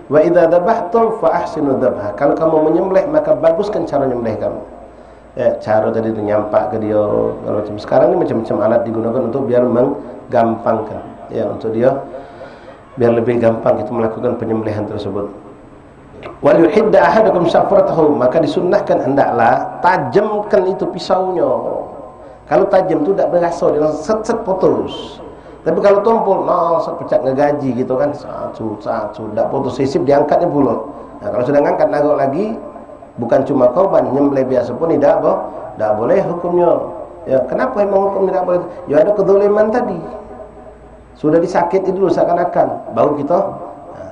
wa idza dzabhtum fa ahsinu dzabha. Kalau kamu menyembelih maka baguskan cara menyembelih kamu. Ya, cara tadi itu nyampak ke dia, macam sekarang ini macam-macam alat digunakan untuk biar menggampangkan. Ya, untuk dia biar lebih gampang kita melakukan penyembelihan tersebut. Wal yuhidda ahadukum syafratahu, maka disunnahkan hendaklah tajamkan itu pisaunya. Kalau tajam tu tak berasa, dia set-set putus. Tapi kalau tumpul, pecah ngegaji gitu kan, satu, tak putus sisip diangkatnya pula. Nah, kalau sudah ngangkat naruh lagi, bukan cuma korban, nyembelih biasa pun tidak boleh hukumnya. Ya, kenapa emang hukum tidak boleh? Ya ada kezaliman tadi. Sudah disakiti dulu seakan-akan, baru kita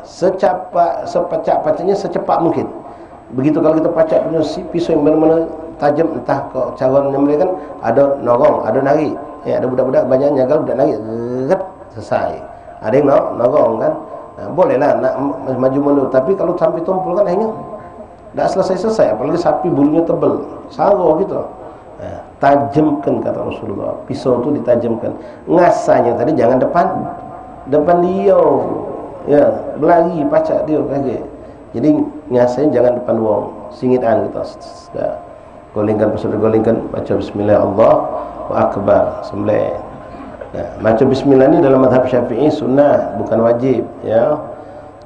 sepacak-pacaknya secepat mungkin. Begitu kalau kita pacak punya pisau yang benar-benar tajam, entah kok cara menyembelih kan ada norong, ada narik. Ya, ada budak-budak banyak nyagal, budak narik, selesai. Ada yang norong kan. Nah, bolehlah nak maju mundur, tapi kalau sampai tumpul kan akhirnya tak selesai-selesai, apalagi sapi bulunya tebal, sarau gitu. Nah, tajamkan kata Rasulullah, pisau itu ditajamkan. Ngasanya tadi jangan depan dia. Ya, berlari pacak dia kaget. Jadi ngasanya jangan depan wong, singitan kita. Sudah golingkan baca bismillah Allahu akbar sembelih. Nah, baca bismillah ni dalam mazhab Syafi'i sunnah, bukan wajib, ya.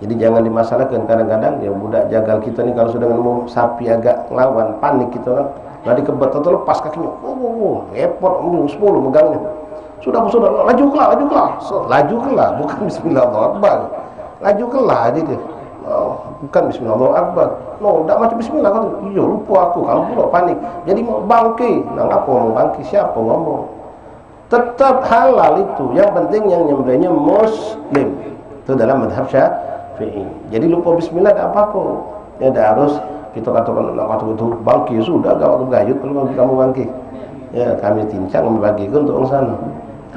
Jadi jangan dimasalahkan. Kadang-kadang ya budak jagal kita ni kalau sudah nemu sapi agak ngelawan, panik kita kan, lari kebet atau lepas kakinya, repot, 10 megangnya. Sudah, laju kelah, bukan Bismillah Allahu Akbar, laju kelah aja dia. Bukan Bismillah Allahu Akbar. Tak macam Bismillah kan. Iya, lupa aku, kamu pula panik. Jadi mau bangki. Apa mau bangki? Siapa ngomong? Tetap halal itu. Yang penting yang nyembelihnya Muslim. Itu dalam madhab Syafi'i. Jadi lupa Bismillah tak apa-apa. Ya tak harus kita katakan nak kata itu bangki sudah agak waktu gayut kalau kamu bangki. Ya kami tincang membagikan untuk orang sana.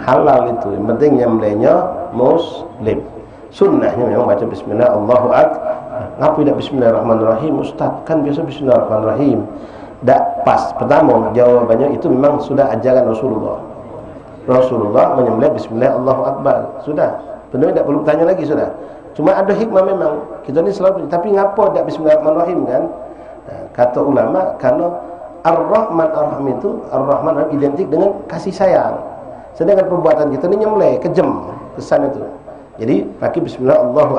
Halal itu. Yang penting nyembelihnya Muslim. Sunnahnya memang baca Bismillah Allahu Akbar. Ngapa tidak Bismillahirrahmanirrahim? Ustaz, kan biasa Bismillahirrahmanirrahim. Tak pas. Pertama, jawabannya itu memang sudah ajaran Rasulullah. Rasulullah menyembelih Bismillah Allahu Akbar. Sudah. Benar tidak perlu tanya lagi sudah. Cuma ada hikmah memang. Kita ni selalu, tapi ngapa tak Bismillahirrahmanirrahim kan? Nah, kata ulama, karena Ar-Rahman Ar-Rahim itu, Ar-Rahman identik dengan kasih sayang. Sedangkan perbuatan kita ni nyembelih, kejam, kesan itu. Jadi pakai Bismillah Allahu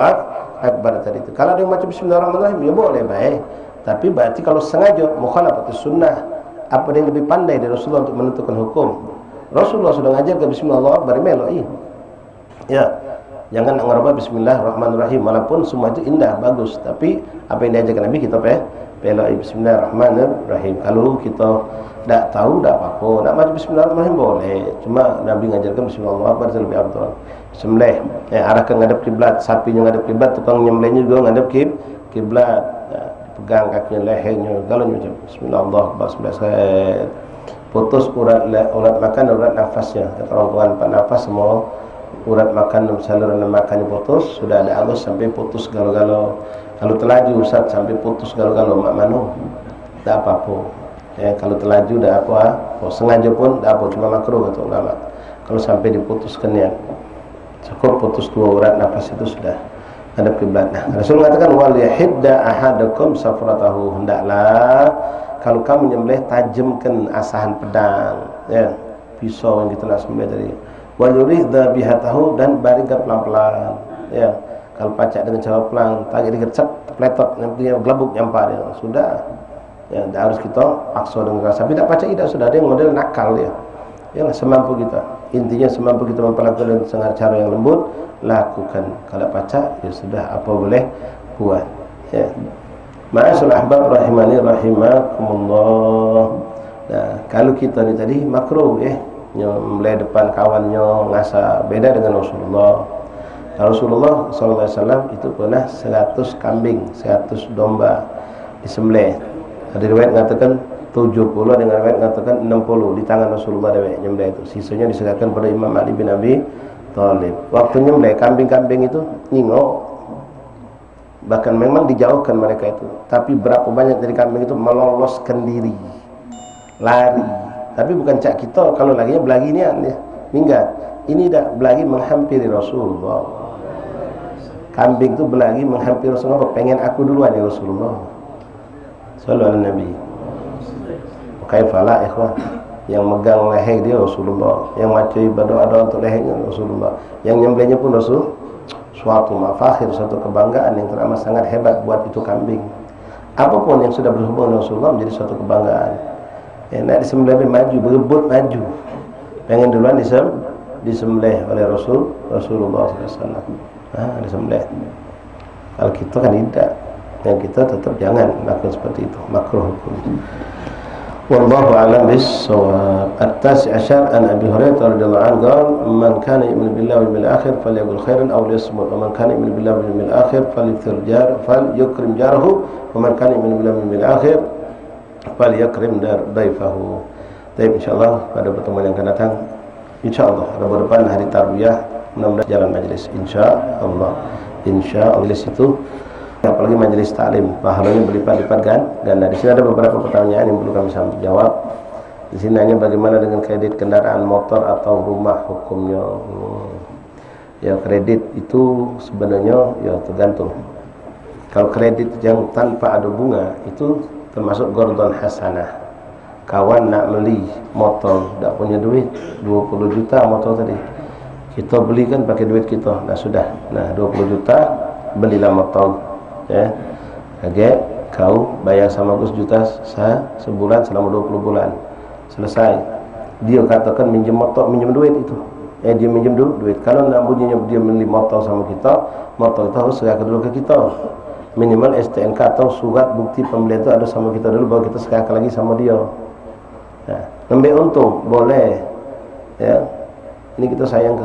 Akbar tadi itu. Kalau ada yang macam Bismillahirrahmanirrahim, ya boleh baik. Tapi berarti kalau sengaja mukhalafatus sunnah, apa yang lebih pandai dari Rasulullah untuk menentukan hukum? Rasulullah sudah ngajar ke Bismillah Allahu Akbar, meloi. Ya, jangan ngerubah Bismillahirrahmanirrahim. Walaupun semua itu indah, bagus, tapi apa yang diajarkan Nabi kita peloi Bismillahirrahmanirrahim. Kalau kita tak tahu, tak apa-apa. Nak baca Bismillahirrahmanirrahim boleh. Cuma Nabi ngajarkan Bismillah Allahu Akbar lebih afdal. Sembelih, arahkan ngadap kiblat, sapinya ngadap kiblat, tukang nyembelihnya juga ngadap kiblat. Pegang kakinya, lehernya, galanya macam Bismillah Allahu Akbar, sembelih. Putus urat makan dan urat nafasnya. Kata orang Tuhan 4 nafas semua urat makan dan saluran makannya putus. Sudah ada alus sampai putus galau-galau. Kalau terlaju Ustaz sampai putus galau-galau, mak mano tak apa-apa. Kalau terlaju dah apa, sengaja pun dah apa, cuma makruh kata ulama. Kalau sampai diputuskan ya cukup putus 2 urat nafas itu sudah hadap kiblat. Nah, Rasul mengatakan wal yahidda ahadakum safratahu, hendaklah kalau kamu menyembelih tajamkan asahan pedang, ya, pisau yang kita nak sembelih tadi. Wal yuridha bihatahu, dan baringkan pelan-pelan, ya. Kalau pacak dengan cara pelan, tarik dia cep, pletot, nanti gelabuk nyampak dia. Sudah. Ya, tak harus kita paksa dengan keras. Tapi tak pacak tidak, sudah ada yang model nakal dia. Ya, semampu kita. Intinya semampu kita memperlakukan dengan cara yang lembut, lakukan. Kalau pacak, ya sudah, apa boleh buat. Ya. Ma'asyul ahbab rahimani rahimakumullah. Nah, kalau kita ni tadi makruh nyembelih depan kawannya ngasa, beda dengan Rasulullah. Rasulullah SAW itu pernah 100 kambing, 100 domba disembelih. Ada riwayat mengatakan 70, dengan riwayat mengatakan 60 di tangan Rasulullah nyembelih itu. Sisanya diserahkan pada Imam Ali bin Abi Thalib. Waktu nyembelih kambing-kambing itu nyingok. Bahkan memang dijauhkan mereka itu. Tapi berapa banyak dari kambing itu meloloskan diri, lari. Tapi bukan cak kita, kalau laginya belagi ni ya, minggat. Ini dah belagi menghampiri Rasulullah. Kambing itu belagi menghampiri Rasulullah. Pengen aku duluan ya Rasulullah. Sallallahu alaihi Nabi. Kaifalah ikhwan, yang megang leher dia Rasulullah, yang macam berdoa-doa untuk lehernya Rasulullah, yang nyembelihnya pun Rasul. Suatu mafakhir, suatu kebanggaan yang teramat sangat hebat buat itu kambing. Apapun yang sudah berhubungan dengan Rasulullah menjadi suatu kebanggaan. Nak disembelih maju, berebut maju. Pengen duluan disembelih oleh Rasulullah SAW. Disembelih. Kalau kita kan tidak, yang kita tetap jangan lakukan seperti itu, makruh hukum. Wallahu a'lam bis-shawab. At-tasi' asyar an Abi Hurairah radhiyallahu anhu qala man kana yu'minu billahi wal yawmil akhir falyaqul khairan aw liyasmut, wa man kana yu'minu billahi wal yawmil akhir falyukrim jarahu, wa man kana yu'minu billahi wal yawmil akhir falyakrim daifahu. Baik, insyaallah pada pertemuan yang akan datang, insyaallah Rabu depan hari Tarbiyah, mudah-mudahan jalan majelis insyaallah. Insyaallah majelis itu, apalagi majelis taklim, pahalanya berlipat-lipat ganda. Di sini ada beberapa pertanyaan yang perlu kami jawab. Di sini hanya bagaimana dengan kredit kendaraan motor atau rumah hukumnya. Ya, kredit itu sebenarnya ya tergantung. Kalau kredit yang tanpa ada bunga itu termasuk gordon hasanah. Kawan nak beli motor, tak punya duit, 20 juta motor tadi, kita belikan pakai duit kita. Nah sudah, 20 juta belilah motor, ya. Kaget, kau bayar sama aku 1 juta sebulan selama 20 bulan. Selesai. Dia katakan minjem motor, minjem duit itu. Dia minjem duit. Kalau nak bunyinya dia beli motor sama kita, motor itu harus serahkan dulu ke kita. Minimal STNK atau surat bukti pembelian itu ada sama kita dulu, baru kita serahkan lagi sama dia. Nah, ambil untung boleh, ya. Ini kita sayang ke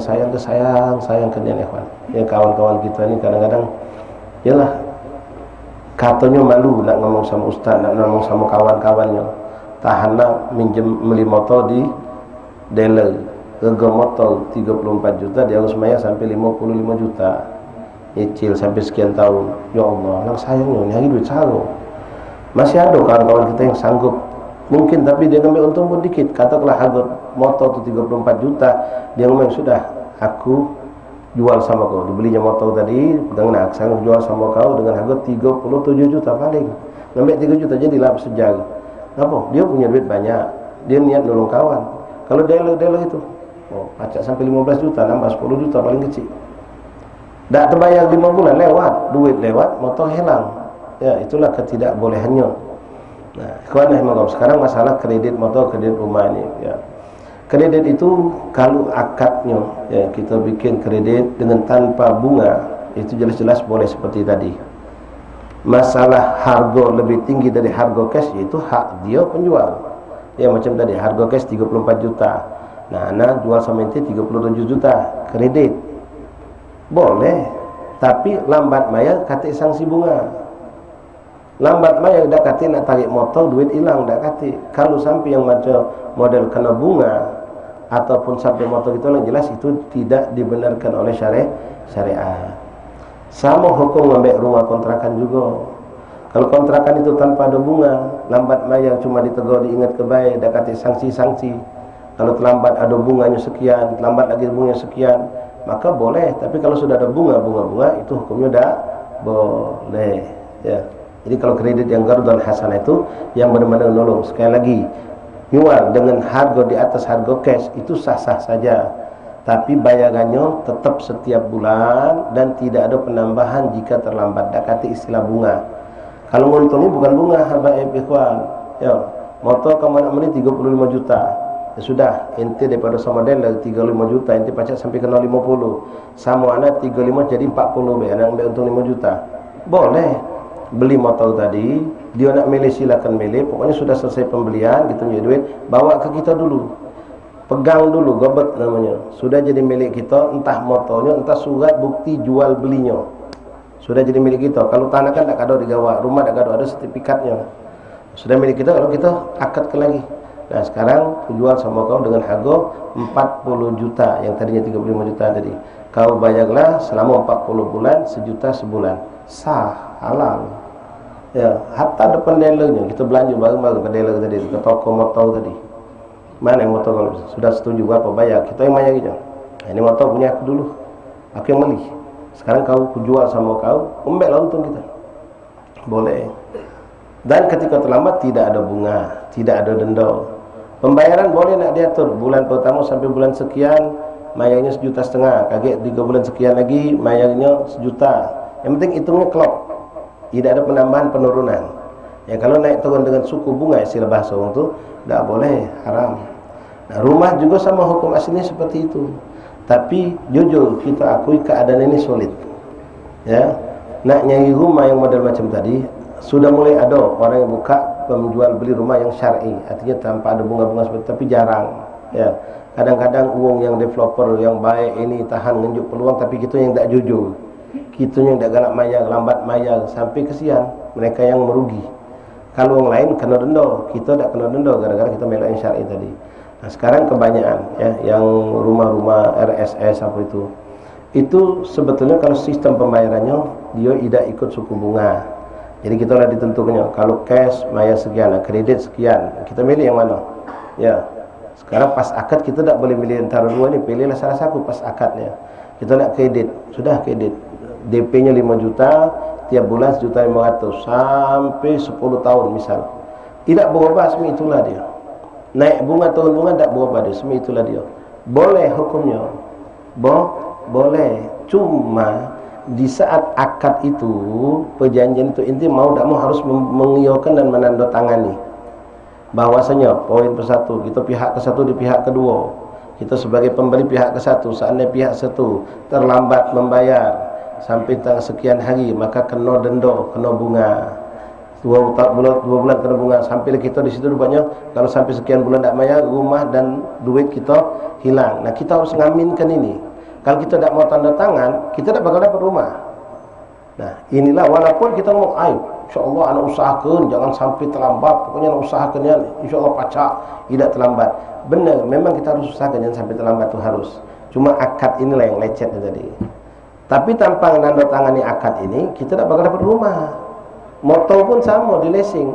dia, ikhwan. Ya, kawan-kawan kita ini kadang-kadang, yalah, katanya malu nak ngomong sama ustaz, nak ngomong sama kawan-kawannya. Tahanlah minjem beli motor di dealer. Harga motor 34 juta, dia harus bayar sampai 55 juta. Nyicil sampai sekian tahun. Ya Allah, lang sayangnya ini hari duit saro. Masih ada kawan-kawan kita yang sanggup. Mungkin, tapi dia ngambil untung pun dikit. Katakanlah harga motor itu 34 juta, dia ngomong sudah, aku jual sama kau. Dibelinya motor tadi dengan sanggup jual sama kau dengan harga 37 juta paling. Ngambil 3 juta jadi lap sejar. Apa? Dia punya duit banyak. Dia niat nolong kawan. Kalau dealer itu, pajak sampai 15 juta, nambah 10 juta paling kecil. Tak terbayar 5 bulan lewat, duit lewat, motor hilang. Ya, itulah ketidakbolehannya. Nah, kawan rahimahullah, sekarang masalah kredit motor, kredit rumah ini, ya. Kredit itu kalau akadnya, ya, kita bikin kredit dengan tanpa bunga, itu jelas-jelas boleh seperti tadi. Masalah harga lebih tinggi dari harga cash, itu hak dia penjual. Ya, macam tadi harga cash 34 juta. Nah, ana jual sama ente 37 juta, kredit. Boleh, tapi lambat bayar kata sanksi bunga. Lambat bayar dah kata nak tarik motor, duit hilang dah kata. Kalau sampai yang macam model kena bunga ataupun sampai motor itu, jelas itu tidak dibenarkan oleh syariat. Sama hukum ngambil rumah kontrakan juga. Kalau kontrakan itu tanpa ada bunga, lambat bayar cuma ditegur, diingat kebaik, dah kata sanksi-sanksi. Kalau terlambat ada bunganya sekian, terlambat lagi bunganya sekian, maka boleh. Tapi kalau sudah ada bunga itu hukumnya dah boleh, ya. Jadi kalau kredit yang qardan hasanah itu yang benar-benar nolong, sekali lagi, jual dengan harga di atas harga cash itu sah-sah saja. Tapi bayarannya tetap setiap bulan dan tidak ada penambahan jika terlambat. Dak kata istilah bunga. Kalau ngontong ini bukan bunga, habaib ikhwan. Ya, motor kamu nak beli 35 juta. Ya sudah, ente daripada sama dealer 35 juta, ente pajak sampai kena 50. Sama anak 35 jadi 40, be anak ambil untung 5 juta. Boleh. Beli motor tadi, dia nak milih silakan milih. Pokoknya sudah selesai pembelian, kita punya duit, bawa ke kita dulu. Pegang dulu, gobet namanya. Sudah jadi milik kita, entah motornya, entah surat bukti jual belinya. Sudah jadi milik kita. Kalau tanah kan tak ada digawa, rumah tak ada sertifikatnya. Sudah milik kita, kalau kita akad ke lagi. Nah, sekarang jual sama kau dengan harga 40 juta, yang tadinya 35 juta tadi. Kau bayarlah selama 40 bulan, 1 juta sebulan. Sah, halal. Ya, hatta depan dealernya kita belanja barang-barang ke dealer tadi, ke toko motor tadi. Mana yang motor kalau sudah setuju berapa bayar, kita yang bayar gitu. Nah, ini motor punya aku dulu, aku yang beli. Sekarang kau jual sama kau, ambil untung kita. Boleh. Dan ketika terlambat tidak ada bunga, tidak ada denda. Pembayaran boleh nak diatur, bulan pertama sampai bulan sekian bayarnya 1,5 juta. Kaget 3 bulan sekian lagi bayarnya 1 juta. Yang penting hitungnya klop. Tidak ada penambahan penurunan. Ya, kalau naik turun dengan suku bunga istilah bahasa orang tu, tak boleh, haram. Nah, rumah juga sama hukum aslinya seperti itu. Tapi jujur kita akui keadaan ini sulit. Ya, nak nyari rumah yang model macam tadi, sudah mulai ada orang yang buka penjual beli rumah yang syar'i, artinya tanpa ada bunga-bunga seperti, tapi jarang. Ya, kadang-kadang uang yang developer yang baik ini tahan nunjuk peluang, tapi kita yang tak jujur. Kita yang tak galak mayar, lambat mayar, sampai kesian mereka yang merugi. Kalau orang lain kena denda, kita tak kena denda gara-gara kita melak yang syar'i tadi. Nah, sekarang kebanyakan ya yang rumah-rumah RSS apa itu sebetulnya kalau sistem pembayarannya dia tidak ikut suku bunga. Jadi kita dah ditentukannya, kalau cash bayar sekian, kredit sekian, kita milih yang mana. Ya, sekarang pas akad kita tak boleh milih antara dua ni, pilihlah salah satu pas akadnya. Kita nak kredit, sudah kredit, DP-nya 5 juta, tiap bulan 1.500.000 sampai 10 tahun misal. Tidak berubah, semi itulah dia. Naik bunga turun bunga tak berubah dia, semi itulah dia. Boleh hukumnya. Boleh. Cuma di saat akad itu, perjanjian itu, inti mau tak mau harus mengiyakan dan menandatangani bahwasanya poin persatu, kita pihak ke satu di pihak kedua, kita sebagai pembeli pihak ke satu, seandainya pihak satu terlambat membayar sampai sekian hari, maka kena denda, kena bunga. Dua bulan kena bunga. Sampai kita di situ rupanya kalau sampai sekian bulan tak bayar, rumah dan duit kita hilang. Nah, kita harus ngaminkan ini. Kalau kita tak mau tanda tangan, kita tak bakal dapat rumah. Nah, inilah walaupun kita mau insya-Allah anak usahakan jangan sampai terlambat. Pokoknya anak usahakan ya, insya-Allah pacak tidak terlambat. Benar, memang kita harus usahakan jangan sampai terlambat, itu harus. Cuma akad inilah yang lecet tadi. Tapi tanpa tanda tangani akad ini, kita tak bakal dapat rumah. Motor pun sama, di leasing.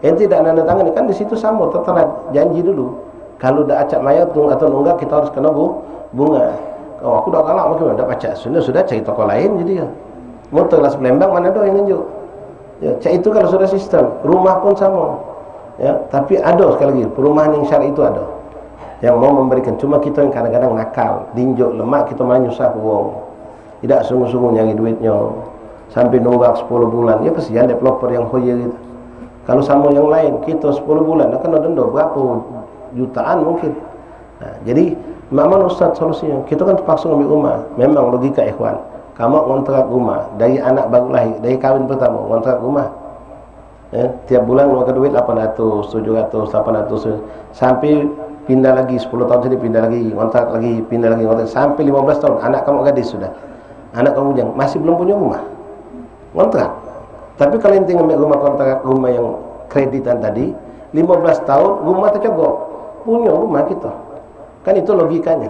Ente tidak nanda tangan kan di situ sama, tertera janji dulu. Kalau dah acak mayat atau nunggak, kita harus kena bunga. Oh, aku dah kalah macam mana? Dah baca sudah cari toko lain jadi ya. Motor kelas Palembang mana ada yang nunjuk. Ya, cak itu kalau sudah sistem. Rumah pun sama. Ya, tapi ada sekali lagi perumahan yang syar'i itu ada. Yang mau memberikan, cuma kita yang kadang-kadang nakal, dinjuk lemak, kita malah nyusah uang. Tidak sungguh-sungguh nyari duitnya. Sampai nunggak 10 bulan, ya kesian developer yang hoya gitu. Kalau sama yang lain, kita 10 bulan akan ada denda berapa jutaan mungkin. Nah, jadi mana Ustaz solusinya? Kita kan terpaksa ambil rumah. Memang logika ikhwan, kamu ngontrak rumah dari anak baru lahir, dari kahwin pertama ngontrak rumah. Ya, tiap bulan ngeluarkan duit 800, 700, 800 sampai pindah lagi 10 tahun jadi pindah lagi, ngontrak lagi, pindah lagi, ngontrak sampai 15 tahun anak kamu gadis sudah. Anak kamu bujang, masih belum punya rumah. Kontrak. Tapi kalau inti ngambil rumah kontrak, rumah yang kreditan tadi 15 tahun rumah tercogok, punya rumah kita. Kan itu logikanya.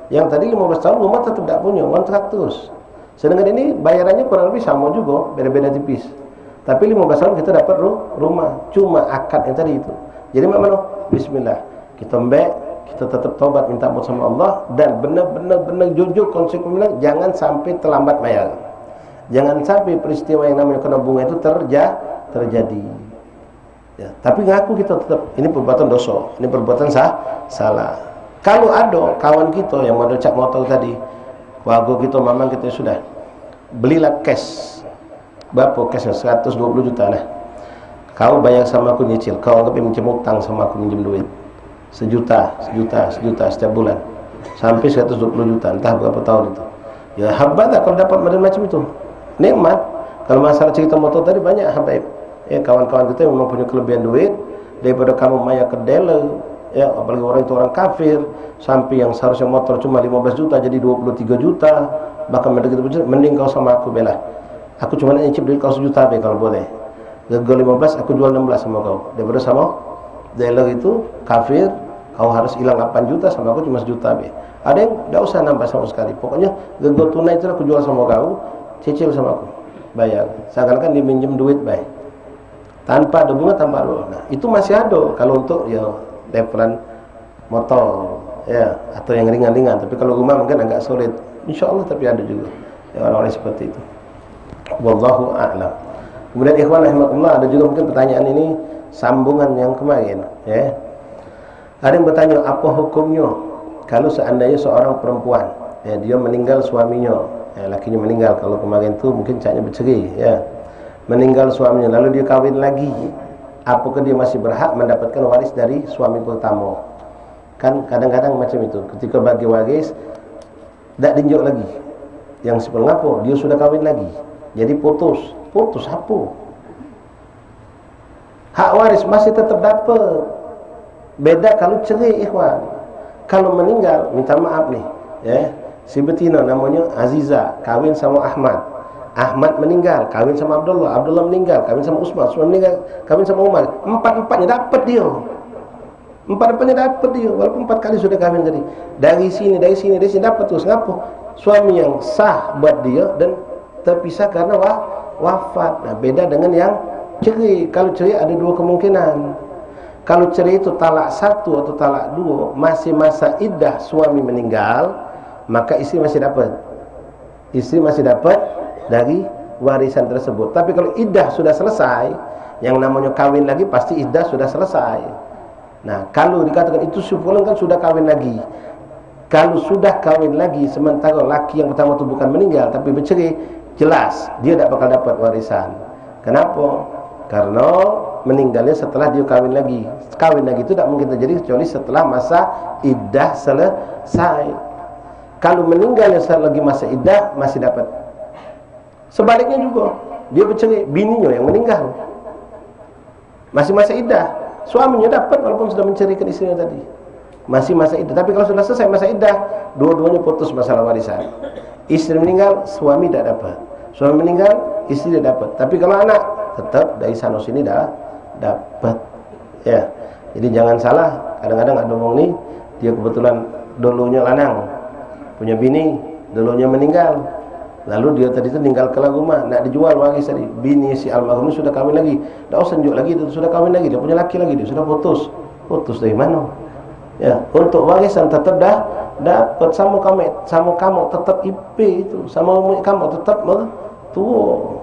Yang tadi 15 tahun rumah tetap tak punya, kontrak terus. Sedangkan ini bayarannya kurang lebih sama juga, beda-beda tipis. Tapi 15 tahun kita dapat rumah, cuma akad yang tadi itu. Jadi mana? Bismillah. Kita kita tetap taubat minta ampun sama Allah dan benar-benar jujur konsekuensinya jangan sampai terlambat bayar. Jangan sampai peristiwa yang namanya kena bunga itu terjadi. Ya, tapi ngaku kita tetap ini perbuatan dosa, ini perbuatan salah. Kalau ada kawan kita yang mau cak motor tadi, wago kita, mamang kita sudah belilah cash. Berapa cashnya? 120 juta lah. Kau bayar sama aku nyicil, kau anggap minjem utang sama aku minjem duit. Sejuta setiap bulan. Sampai 120 juta, entah berapa tahun itu. Ya habat lah kalau dapat macam itu. Nikmat. Kalau masalah cerita motor tadi banyak habaib. Ya, kawan-kawan kita memang punya kelebihan duit daripada kamu maya ke dealer. Ya, apalagi orang itu orang kafir, sampai yang seharusnya motor cuma 15 juta jadi 23 juta. Bahkan mending kau sama aku bela. Aku cuma nyicip duit kau 1 juta kalau boleh. Gagal 15 aku jual 16 sama kau. Daripada sama dealer itu kafir, kau harus hilang 8 juta sama aku cuma 1 juta be. Ada yang tidak usah nambah sama sekali. Pokoknya gagal tunai itu aku jual sama kau, cicil sama aku, bayar. Seakan-akan diminjem duit baik, tanpa ada bunga, tanpa ada. Nah, itu masih ada kalau untuk ya levelan motor ya atau yang ringan-ringan. Tapi kalau rumah mungkin agak sulit. Insya Allah tapi ada juga ya, orang-orang seperti itu. Wallahu a'lam. Kemudian ikhwan rahimakumullah, ada juga mungkin pertanyaan ini sambungan yang kemarin ya. Ada yang bertanya apa hukumnya kalau seandainya seorang perempuan ya, dia meninggal suaminya ya, lakinya meninggal, kalau kemarin itu mungkin caknya bercerai ya, meninggal suaminya lalu dia kawin lagi, apakah dia masih berhak mendapatkan waris dari suami pertama? Kan kadang-kadang macam itu, ketika bagi waris tak dinjok lagi yang sebelum apa, dia sudah kawin lagi jadi putus apa? Hak waris masih tetap dapat. Beda kalau cerai ikhwan. Kalau meninggal, minta maaf nih ya, si betina namanya Aziza kawin sama Ahmad, Ahmad meninggal kawin sama Abdullah, Abdullah meninggal kawin sama Usman, Usman meninggal kawin sama Umar. Empat-empatnya dapat dia. Walaupun 4 kali sudah kawin tadi. Dari sini dapat terus. Ngapa? Suami yang sah buat dia dan terpisah karena wafat. Nah, beda dengan yang cerai. Kalau cerai ada 2 kemungkinan. Kalau cerai itu talak 1 atau talak 2, masih masa iddah suami meninggal, maka istri masih dapat. Istri masih dapat dari warisan tersebut. Tapi kalau iddah sudah selesai, yang namanya kawin lagi pasti iddah sudah selesai. Nah, kalau dikatakan itu sebulan kan sudah kawin lagi, Kalau sudah kahwin lagi sementara laki yang pertama tu bukan meninggal tapi bercerai, jelas dia tak bakal dapat warisan. Kenapa? Karena meninggalnya setelah dia kahwin lagi. Kahwin lagi itu tak mungkin terjadi kecuali setelah masa iddah selesai. Kalau meninggalnya lagi masa iddah, masih dapat. Sebaliknya juga, dia bercerai, bininya yang meninggal, masih masa iddah, suaminya dapat walaupun sudah menceraikan istrinya tadi, masih masa iddah. Tapi kalau sudah selesai masa iddah, dua-duanya putus masalah warisan. Istri meninggal, suami tak dapat. Suami meninggal, istri tidak dapat. Tapi kalau anak, tetap dari sana sini dah dapat. Ya, jadi jangan salah. Kadang-kadang ada orang ni, dia kebetulan dulunya lanang, punya bini, dulunya meninggal. Lalu dia tadi tu tinggal keluar rumah, nak dijual waris tadi. Bini si almarhum ni sudah kahwin lagi, dah senjuk lagi, dia sudah kahwin lagi, dia punya laki lagi, dia sudah putus. Putus dari mana? Ya, untuk warisan tetap dah dapat. Sama kamu tetap IP itu, sama umur kamu tetap mertua.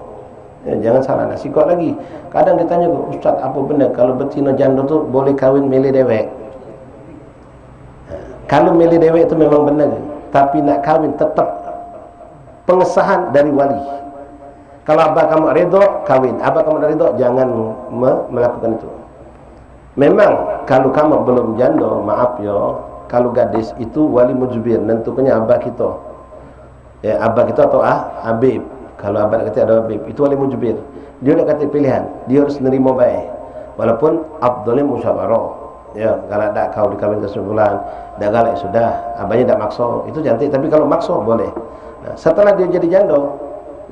Ya, jangan salah nak sikap lagi. Kadang ditanya, Ustaz apa benar kalau betina janda tu boleh kahwin milih dewek? Kalau milih dewek itu memang benar, tapi nak kahwin tetap pengesahan dari wali. Kalau abah kamu redha, kahwin. Abah kamu tak redha, jangan melakukan itu. Memang kalau kamu belum janda, maaf ya, kalau gadis itu wali mujbir, nentukannya abah kita. Ya, abah kita atau Habib. Kalau abah nak kata ada Habib, itu wali mujbir. Dia nak kata pilihan, dia harus nerima baik. Walaupun afdalnya musyawarah. Ya, kalau tak kau dikawinkan sebulan, dah galak sudah, abahnya tak maksa, itu cantik. Tapi kalau maksa boleh. Nah, setelah dia jadi janda,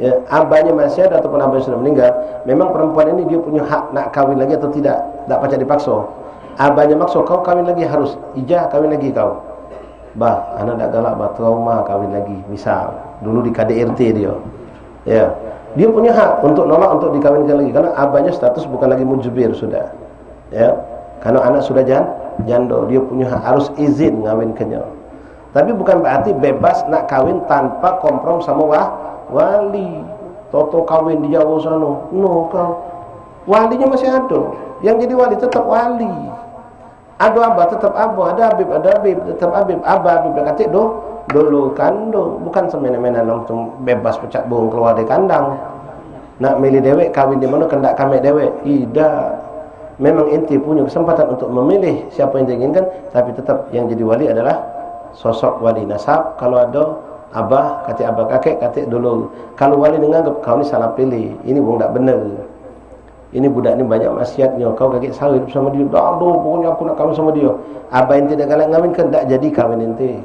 ya, abahnya masih ada ataupun abahnya sudah meninggal, memang perempuan ini dia punya hak nak kahwin lagi atau tidak, tak pacak dipaksa. Abahnya maksa, kau kahwin lagi, harus ijah kahwin lagi kau. Bah, anak tak galak, bah, trauma kahwin lagi. Misal, dulu di KDRT dia. Ya, dia punya hak untuk nolak untuk dikawinkan lagi, karena abahnya status bukan lagi mujbir sudah. Ya, karena anak sudah janda, dia punya hak, harus izin ngawinkannya. Tapi bukan berarti bebas nak kahwin tanpa komprom sama wali. Toto kahwin di Jawa sana, no kau. Walinya masih ada. Yang jadi wali tetap wali. Ada abah tetap abah, ada Habib tetap Habib. Abah Habib dah kata dulu kandung, bukan semena-mena langsung bebas pecat burung keluar dari kandang. Nak milih dewek kahwin di mana kendak kami dewek. Tidak. Memang inti punya kesempatan untuk memilih siapa yang diinginkan, tapi tetap yang jadi wali adalah sosok wali nasab. Kalau ada abah, kata abah kakek, kata dulu. Kalau wali menganggap kau ni salah pilih, ini buang tak benar, ini budak ni banyak maksiatnya, kau kakek sawit sama dia, dah pokoknya aku nak kahwin sama dia. Abah ente dah galak kahwinkan, tak jadi kahwin ente,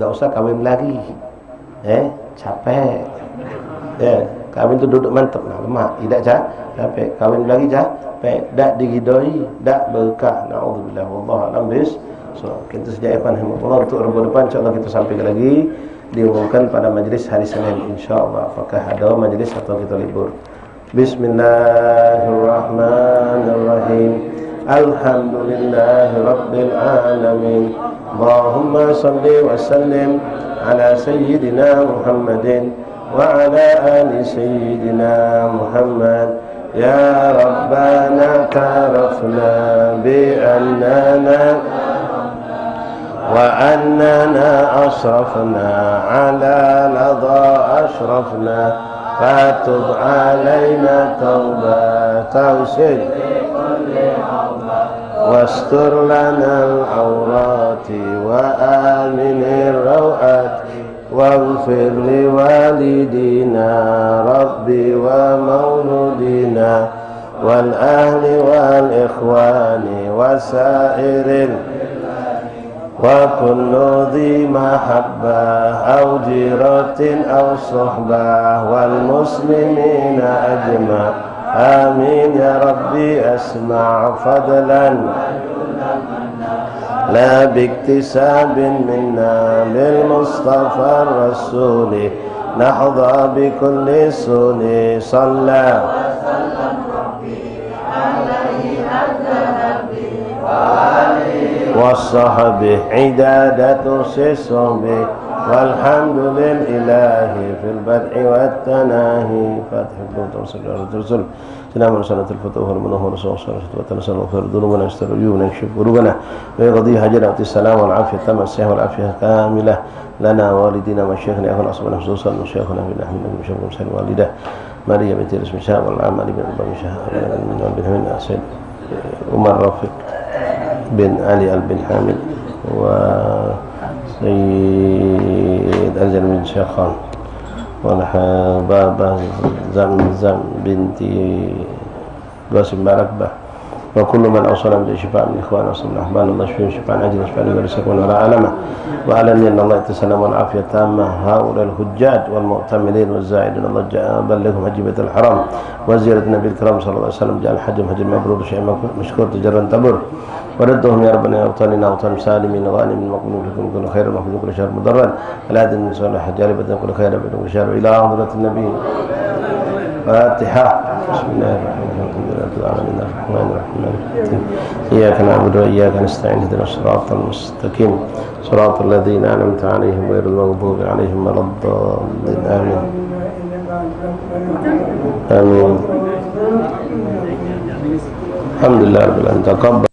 tak usah kahwin lagi. Capek. Kahwin tu duduk mantap lah, lemak, tidak capek. Kahwin lagi capek, tak diridai, tak berkah. Na'udzubillah, wallahu a'lam bis. So, kita sejak Allah untuk Rabu depan insyaAllah kita sampaikan lagi, diumumkan pada majlis hari Senin insyaAllah. Apakah ada majlis atau kita libur. Bismillahirrahmanirrahim. Alhamdulillahi Rabbil Alamin. Allahumma salli wa sallim ala Sayyidina Muhammadin wa ala ali Sayyidina Muhammad. Ya Rabbana tarafna bi'annana وأننا أشرفنا على لظى أشرفنا فاتب علينا توبة توسد واستر لنا العورات وآمن الروعات واغفر لوالدينا ربي ومولودينا والأهل والإخوان وسائر وكل ذي محبة أو جيرة أو صحبة والمسلمين أجمع آمين يا ربي. أسمع فضلا لا باكتساب منا بالمصطفى الرسول نحظى بكل سول صلى والصحب عدادة سسهم والحمد لله في البدء والتناهي فاتح الرسل سلام رسالة الفتوح والمنه ورسول الله وتنسل وغفر ذنوبنا يستر عيوبنا يكشف قلوبنا ويقضي حاجنا السلام والعافية تم الصحة والعافية كاملة لنا والدينا وشيخنا أخونا أصبنا خصوصا وشيخنا في الأحمد وشيخ مسلم والدة ماريا بنت الاسم شاء والعام علي بن أبي شاء بن حميد سيد عمر رافق بن علي بن حامد وسيد أنزل بن شيخان والحبابة زمزم بنت قاسم بركبة وكل من أوصل بالشفاء من إخوان وصل الأحبان الله يشفيه شفاء عاجل شفاء لبرسك ولا علمه وأعلن أن الله السلام والعافية تامة هؤلاء الحجاج والمؤتمرين والزائدين الله بلغهم حج بيت الحرام وزيارة النبي الكرام صلى الله عليه وسلم جعل حجهم حج مبرور شيء مشكور تجرا تبر وردهم يا ربنا أوطاننا أوطان سالمين غانمين مقبول لكم كل خير ومحفوظ كل شر مضرا الآدم من صالح جالبة كل خير بدون كل شر إلى حضرة النبي فاتحة بسم الله الرحمن الرحيم الحمد لله رب العالمين الرحمن الرحيم إياك نعبد وإياك نستعين اهدنا الصراط المستقيم صراط الذين أنعمت عليهم غير المغضوب عليهم ولا الضالين آمين آمين الحمد لله رب العالمين تقبل